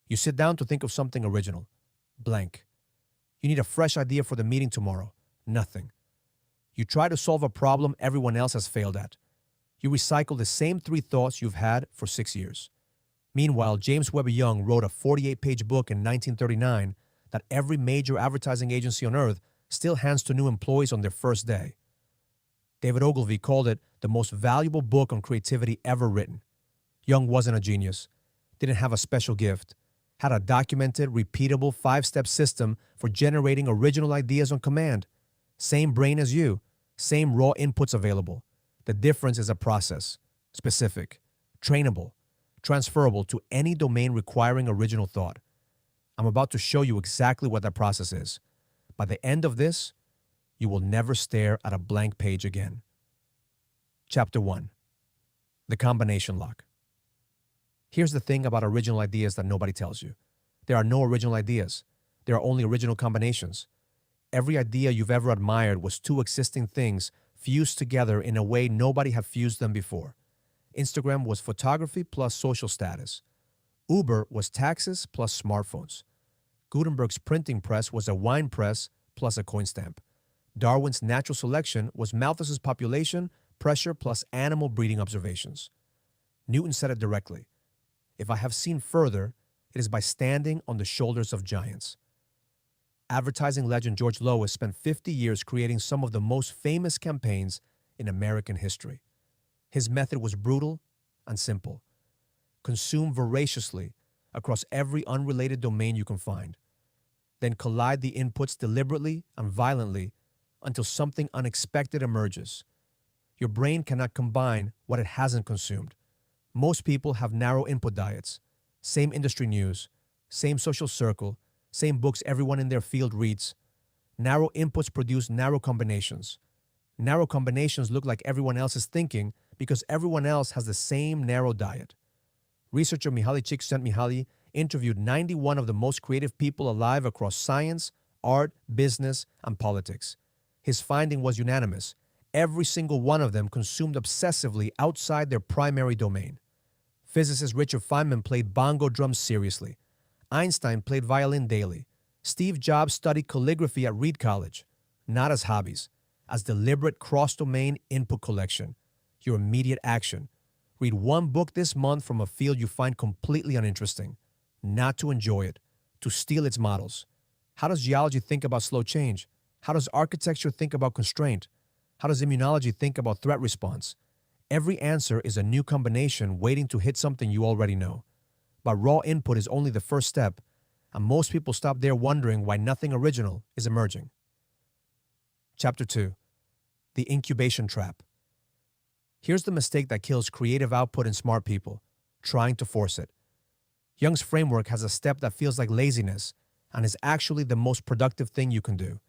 You sit down to think of something original. Blank. You need a fresh idea for the meeting tomorrow. Nothing. You try to solve a problem everyone else has failed at. You recycle the same 3 thoughts you've had for 6 years. Meanwhile, James Webber Young wrote a 48-page book in 1939 that every major advertising agency on earth still hands to new employees on their first day. David Ogilvy called it the most valuable book on creativity ever written. Young wasn't a genius, didn't have a special gift, had a documented, repeatable 5-step system for generating original ideas on command. Same brain as you, same raw inputs available. The difference is a process, specific, trainable, transferable to any domain requiring original thought. I'm about to show you exactly what that process is. By the end of this, you will never stare at a blank page again. Chapter 1. The Combination Lock. Here's the thing about original ideas that nobody tells you. There are no original ideas. There are only original combinations. Every idea you've ever admired was 2 existing things fused together in a way nobody had fused them before. Instagram was photography plus social status. Uber was taxes plus smartphones. Gutenberg's printing press was a wine press plus a coin stamp. Darwin's natural selection was Malthus's population pressure plus animal breeding observations. Newton said it directly. If I have seen further, it is by standing on the shoulders of giants. Advertising legend George Lois spent 50 years creating some of the most famous campaigns in American history. His method was brutal and simple. Consume voraciously across every unrelated domain you can find. Then collide the inputs deliberately and violently until something unexpected emerges. Your brain cannot combine what it hasn't consumed. Most people have narrow input diets. Same industry news, same social circle, same books everyone in their field reads. Narrow inputs produce narrow combinations. Narrow combinations look like everyone else is thinking because everyone else has the same narrow diet. Researcher Mihaly Csikszentmihalyi interviewed 91 of the most creative people alive across science, art, business, and politics. His finding was unanimous. Every single one of them consumed obsessively outside their primary domain. Physicist Richard Feynman played bongo drums seriously. Einstein played violin daily. Steve Jobs studied calligraphy at Reed College, not as hobbies, as deliberate cross-domain input collection, your immediate action. Read 1 book this month from a field you find completely uninteresting, not to enjoy it, to steal its models. How does geology think about slow change? How does architecture think about constraint? How does immunology think about threat response? Every answer is a new combination waiting to hit something you already know. But raw input is only the first step, and most people stop there wondering why nothing original is emerging. Chapter 2. The Incubation Trap. Here's the mistake that kills creative output in smart people: trying to force it. Young's framework has a step that feels like laziness and is actually the most productive thing you can do.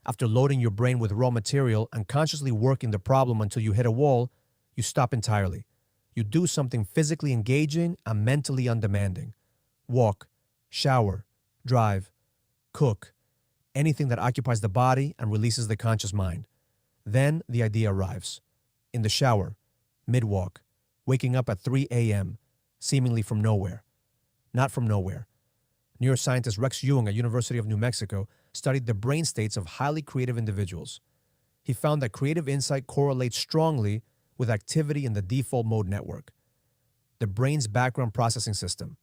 After loading your brain with raw material and consciously working the problem until you hit a wall, you stop entirely. You do something physically engaging and mentally undemanding. Walk, shower, drive, cook, anything that occupies the body and releases the conscious mind. Then the idea arrives. In the shower, mid-walk, waking up at 3 a.m., seemingly from nowhere. Not from nowhere. Neuroscientist Rex Ewing at University of New Mexico studied the brain states of highly creative individuals. He found that creative insight correlates strongly with activity in the default mode network, the brain's background processing system,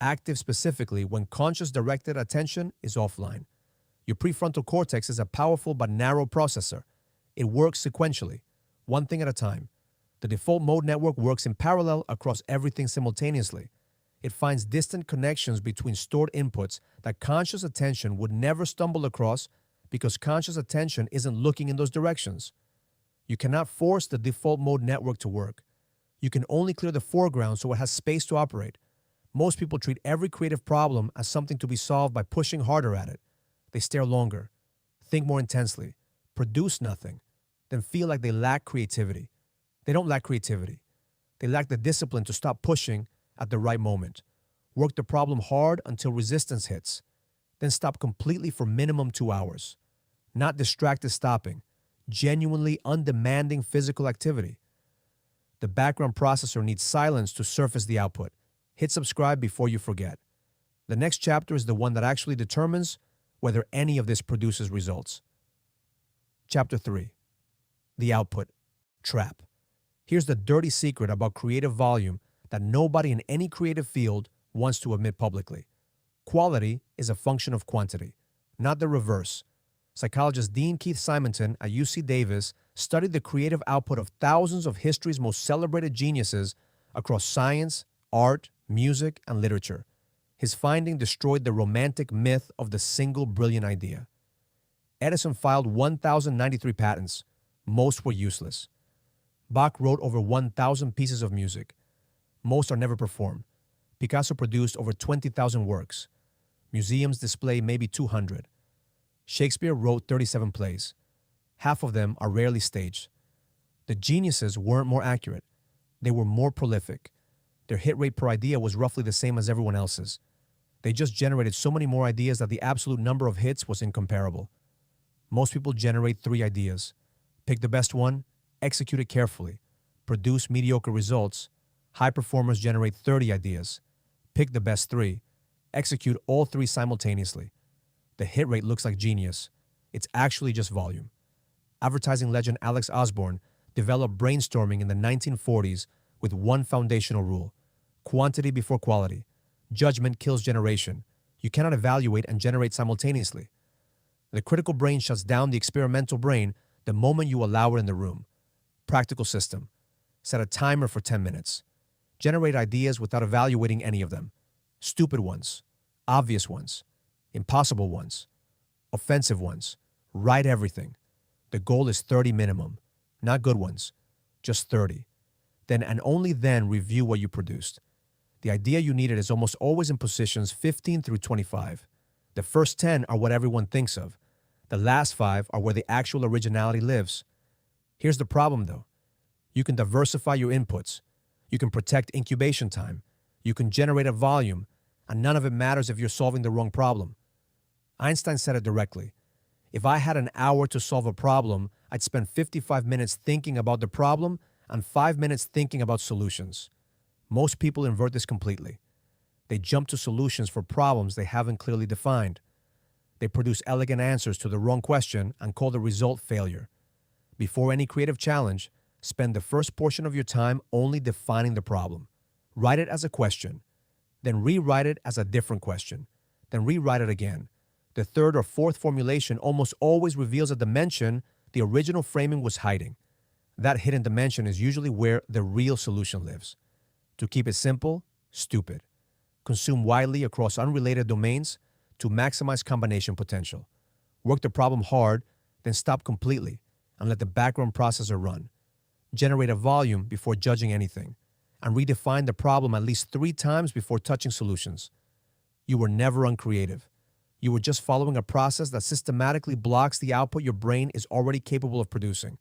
active specifically when conscious directed attention is offline. Your prefrontal cortex is a powerful but narrow processor. It works sequentially, one thing at a time. The default mode network works in parallel across everything simultaneously. It finds distant connections between stored inputs that conscious attention would never stumble across because conscious attention isn't looking in those directions. You cannot force the default mode network to work. You can only clear the foreground so it has space to operate. Most people treat every creative problem as something to be solved by pushing harder at it. They stare longer, think more intensely, produce nothing, then feel like they lack creativity. They don't lack creativity. They lack the discipline to stop pushing at the right moment. Work the problem hard until resistance hits, then stop completely for minimum 2 hours. Not distracted stopping, genuinely undemanding physical activity. The background processor needs silence to surface the output. Hit subscribe before you forget. The next chapter is the one that actually determines whether any of this produces results. Chapter 3. The output trap. Here's the dirty secret about creative volume that nobody in any creative field wants to admit publicly. Quality is a function of quantity, not the reverse. Psychologist Dean Keith Simonton at UC Davis studied the creative output of thousands of history's most celebrated geniuses across science, art, music, and literature. His finding destroyed the romantic myth of the single brilliant idea. Edison filed 1,093 patents. Most were useless. Bach wrote over 1,000 pieces of music. Most are never performed. Picasso produced over 20,000 works. Museums display maybe 200. Shakespeare wrote 37 plays. Half of them are rarely staged. The geniuses weren't more accurate. They were more prolific. Their hit rate per idea was roughly the same as everyone else's. They just generated so many more ideas that the absolute number of hits was incomparable. Most people generate 3 ideas. Pick the best one, execute it carefully, produce mediocre results. High performers generate 30 ideas. Pick the best 3, execute all 3 simultaneously. The hit rate looks like genius. It's actually just volume. Advertising legend Alex Osborne developed brainstorming in the 1940s with one foundational rule: quantity before quality. Judgment kills generation. You cannot evaluate and generate simultaneously. The critical brain shuts down the experimental brain the moment you allow it in the room. Practical system. Set a timer for 10 minutes. Generate ideas without evaluating any of them. Stupid ones, obvious ones, impossible ones, offensive ones. Write everything. The goal is 30 minimum, not good ones, just 30. Then and only then review what you produced. The idea you needed is almost always in positions 15 through 25. The first 10 are what everyone thinks of. The last 5 are where the actual originality lives. Here's the problem, though. You can diversify your inputs. You can protect incubation time. You can generate a volume, and none of it matters if you're solving the wrong problem. Einstein said it directly. If I had an hour to solve a problem, I'd spend 55 minutes thinking about the problem and 5 minutes thinking about solutions. Most people invert this completely. They jump to solutions for problems they haven't clearly defined. They produce elegant answers to the wrong question and call the result failure. Before any creative challenge, spend the first portion of your time only defining the problem. Write it as a question, then rewrite it as a different question, then rewrite it again. The third or fourth formulation almost always reveals a dimension the original framing was hiding. That hidden dimension is usually where the real solution lives. To keep it simple, stupid. Consume widely across unrelated domains to maximize combination potential. Work the problem hard, then stop completely and let the background processor run. Generate a volume before judging anything, and redefine the problem at least 3 times before touching solutions. You were never uncreative. You were just following a process that systematically blocks the output your brain is already capable of producing.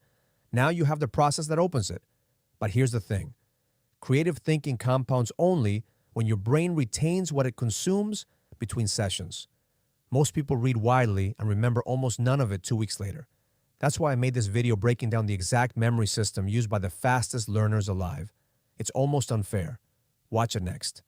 Now you have the process that opens it. But here's the thing. Creative thinking compounds only when your brain retains what it consumes between sessions. Most people read widely and remember almost none of it 2 weeks later. That's why I made this video breaking down the exact memory system used by the fastest learners alive. It's almost unfair. Watch it next.